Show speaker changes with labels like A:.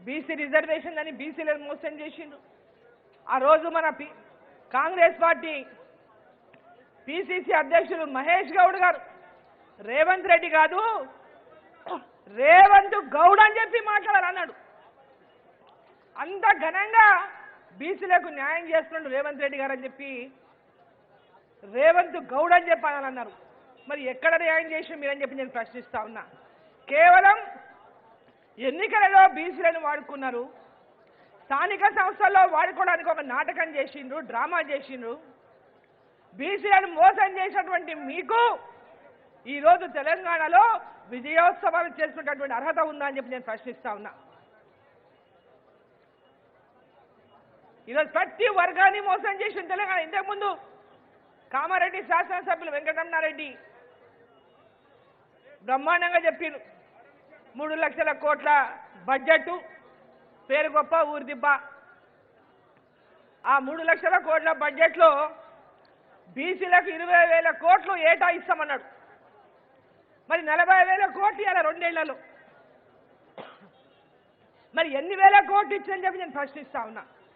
A: BC reservation అని బీసీలను మోసం చేసిండు. ఆ రోజు మన కాంగ్రెస్ పార్టీ పిసిసి అధ్యక్షులు మహేష్ గౌడ్ గారు రేవంత్ రెడ్డి కాదు రేవంత్ గౌడ్ అని చెప్పి మాట్లాడాలన్నాడు. అంత ఘనంగా బీసీలకు న్యాయం చేస్తున్నాడు రేవంత్ రెడ్డి గారు అని చెప్పి రేవంత్ గౌడ్ అని చెప్పాలన్నారు. మరి ఎక్కడ న్యాయం చేసి మీరని చెప్పి నేను ప్రశ్నిస్తా ఉన్నా. కేవలం ఎన్నికలలో బీసీలను వాడుకున్నారు, స్థానిక సంస్థల్లో వాడుకోవడానికి ఒక నాటకం చేసిండ్రు, డ్రామా చేసిండ్రు. బీసీలను మోసం చేసినటువంటి మీకు ఈరోజు తెలంగాణలో విజయోత్సవాలు చేసుకునేటటువంటి అర్హత ఉందా అని చెప్పి నేను ప్రశ్నిస్తా ఉన్నా. ఈరోజు ప్రతి వర్గాన్ని మోసం చేసిన తెలంగాణ. ఇంతకుముందు కామారెడ్డి శాసనసభ్యులు వెంకటరమణారెడ్డి బ్రహ్మాండంగా చెప్పారు, 3 లక్షల కోట్ల బడ్జెట్, పేరు గొప్ప ఊరి దిబ్బ. ఆ 3 లక్షల కోట్ల బడ్జెట్లో బీసీలకు 20,000 కోట్లు ఏటా ఇస్తామన్నాడు. మరి 40,000 కోట్లు ఇవ్వాలి 2 ఏళ్లలో. మరి ఎన్ని వేల కోట్లు ఇచ్చని చెప్పి నేను ప్రశ్నిస్తా ఉన్నా.